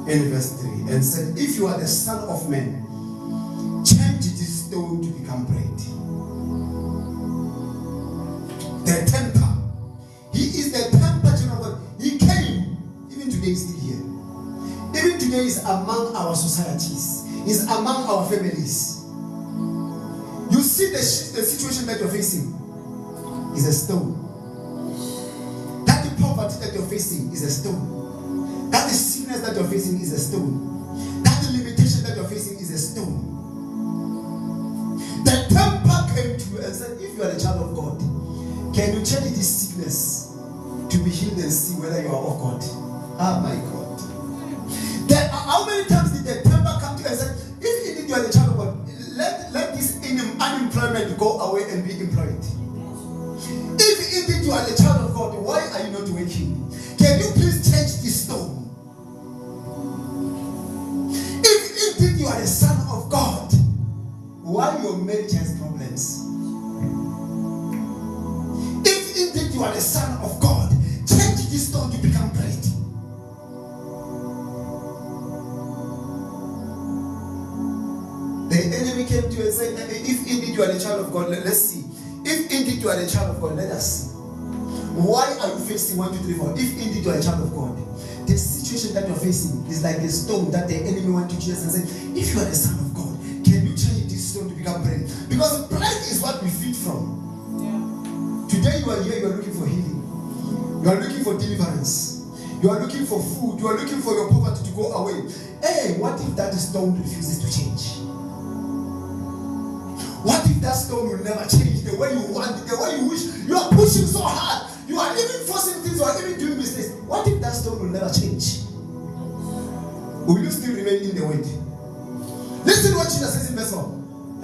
in verse 3 and said, if you are the Son of Man, change this stone to become bread. The temper. He is the temperature of God. He came. Even today is still here. Even today is among our societies. Is among our families. You see the situation that you're facing is a stone. That the poverty that you're facing is a stone. That the sickness that you're facing is a stone. That the limitation that you're facing is a stone. The temper came to you and said, if you are a child of God, can you change this sickness to be healed and see whether you are of God? Oh my God. How many times did the temper come to you and say, if indeed you are a child of God, let this unemployment go away and be employed. If indeed you are a child of God, why are you not working? Can you please change this stone? If indeed you are a son of God, why your marriage has problems? If indeed you are a son of God, change this stone to become bread. The enemy came to you and said, if indeed you are a child of God, let's see. If indeed you are a child of God, let us see. Why are you facing 1, 2, 3, 4? If indeed you are a child of God, the situation that you're facing is like a stone that the enemy went to Jesus and said, if you are the Son of God, can you change this stone to become bread? Because bread is what we feed from. Yeah. Today you are here, you are looking for healing. You are looking for deliverance. You are looking for food. You are looking for your poverty to go away. Hey, what if that stone refuses to change? What if that stone will never change the way you want it, the way you wish? You are pushing so hard. You are even forcing things. You are even doing mistakes. What if that stone will never change? Will you still remain in the way? Listen to what Jesus says in verse 4.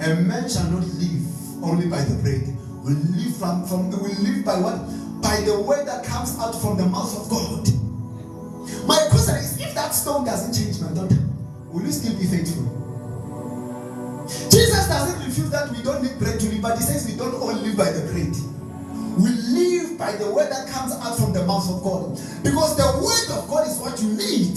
A man shall not live only by the bread. Will live will live by what? By the word that comes out from the mouth of God. My question is, if that stone doesn't change, my daughter, will you still be faithful? Jesus doesn't refuse that we don't need bread to live, but he says we don't all live by the bread. We live by the word that comes out from the mouth of God. Because the word of God is what you need.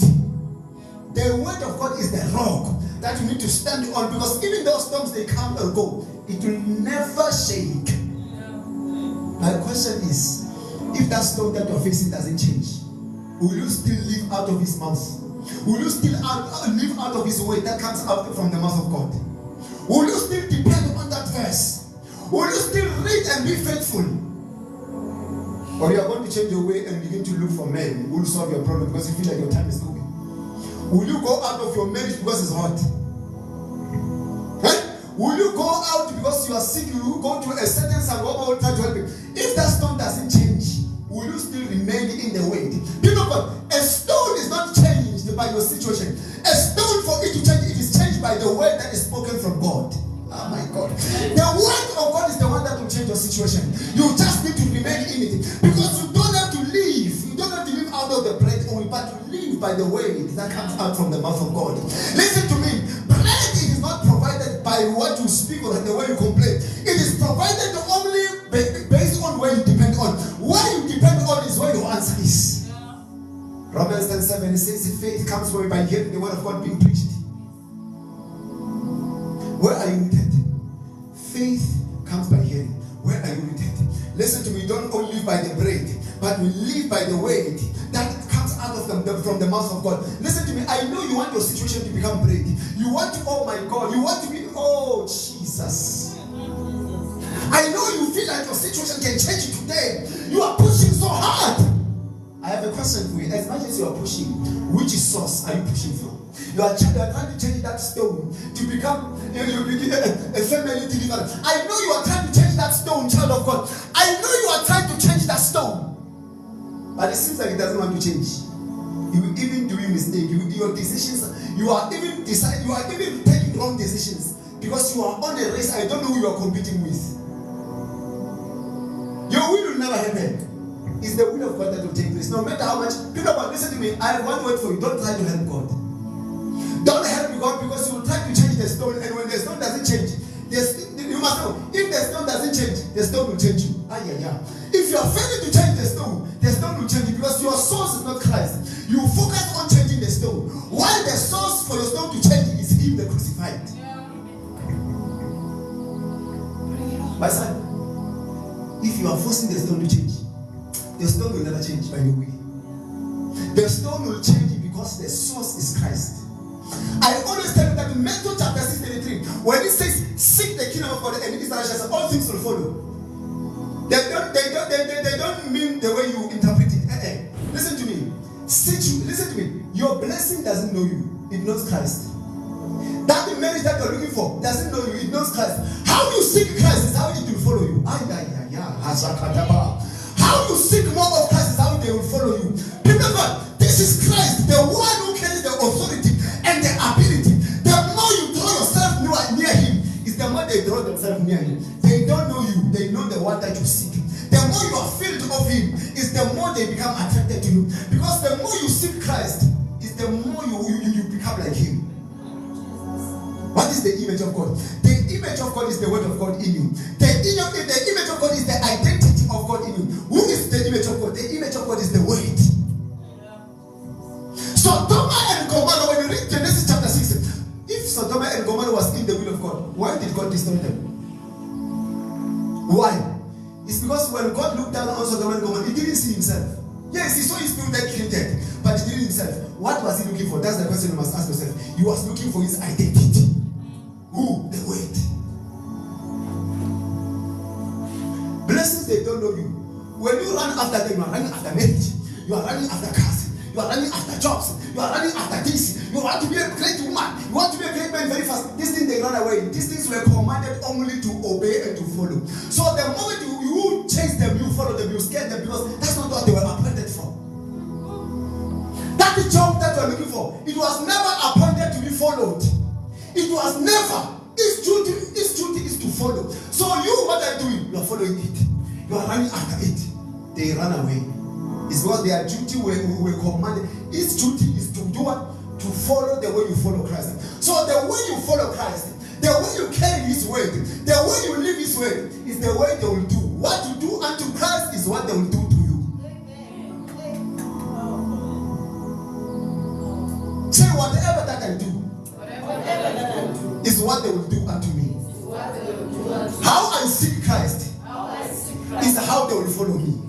The word of God is the rock that you need to stand on. Because even though storms they come or go, it will never shake. My question is, if that stone that you're facing doesn't change, will you still live out of his mouth? Will you still live out of his word that comes out from the mouth of God? Will you still depend on that verse? Will you still read and be faithful? Or you are going to change your way and begin to look for men who will solve your problem because you feel like your time is going? Will you go out of your marriage because it's hot? Will you go out because you are sick? Will you go to a certain Sekgobela and try to help him? If that stone doesn't change, will you still remain in the way? People of God, a stone is not changed by your situation. A stone for it to change, it is changed by the word that is spoken from God. Oh my God. The word of God is the one that will change your situation. You just need to remain in it. Because you don't have to live. You don't have to live out of the bread only, but to live by the word that comes out from the mouth of God. Listen to me. Bread is not provided by what you speak or the way you complain. It is provided only based on where you depend on. Where you depend on is where your answer is. Romans 10:7 says faith comes by hearing the word of God being preached. Where are you rooted? Faith comes by hearing. Where are you rooted? Listen to me, don't only live by the bread, but we live by the word that comes out of from the mouth of God. Listen to me, I know you want your situation to become bread. You want to, oh my God, you want to be, oh Jesus. I know you feel like your situation can change today. You are pushing so hard. I have a question for you. As much as you are pushing, which source are you pushing from? You are trying to change that stone to become a family deliverer. I know you are trying to change that stone, child of God. I know you are trying to change that stone. But it seems like it doesn't want to change. You even doing mistakes. Your decisions, you are even taking wrong decisions. Because you are on a race, I don't know who you are competing with. Your will never happen. It's the will of God that will take place. No matter how much. People, listen to me. I have one word for you. Don't try to help God. Don't help God because you will try to change the stone, and when the stone doesn't change, you must know, if the stone doesn't change, the stone will change you. If you are failing to change the stone will change you because your source is not Christ. You focus on changing the stone. Why? The stone will never change, by the way. The stone will change because the source is Christ. I always tell you that in Matthew chapter 6:33, when it says, seek the kingdom of God and his righteousness, all things will follow. They don't mean the way you interpret it. Listen to me. Listen to me. Your blessing doesn't know you. It knows Christ. That the marriage that you're looking for doesn't know you. It knows Christ. How you seek Christ is how it will follow you. How you seek more of Christ is how they will follow you. Remember, this is Christ, the one who carries the authority and the ability. The more you draw yourself near him, is the more they draw themselves near him. They don't know you. They know the one that you seek. The more you are filled of him, is the more they become attracted to you. Because the more you seek Christ, is the more you become like him. What is the image of God? The image of God is the word of God in you. The image of God is the identity of God in you. Who is the image of God? The image of God is the word. Sodoma and Gomorrah, when you read Genesis chapter 6, if Sodoma and Gomorrah was in the will of God, why did God destroy them? Why? It's because when God looked down on Sodoma and Gomorrah, he didn't see himself. Yes, he saw his people that created, but he didn't himself. What was he looking for? That's the question you must ask yourself. He was looking for his identity. Who? The word. Blessings, they don't know you. When you run after them, you are running after marriage. You are running after cars. You are running after jobs. You are running after this. You want to be a great woman. You want to be a great man very fast. These things, they run away. These things were commanded only to obey and to follow. So the moment you chase them, you follow them, you scare them, because that's not what they were appointed for. That job that you are looking for, it was never appointed to be followed. It was never. Its duty is to follow. So you, what are you doing? You are following it. You are running after it. They run away. It's because their duty were commanded. Its duty is to do what? To follow the way you follow Christ. So the way you follow Christ, the way you carry his word, the way you live his word, is the way they will do. What you do unto Christ is what they will do to you. Say, whatever that I do, is what they will do unto me. How I seek Christ is how they will follow me.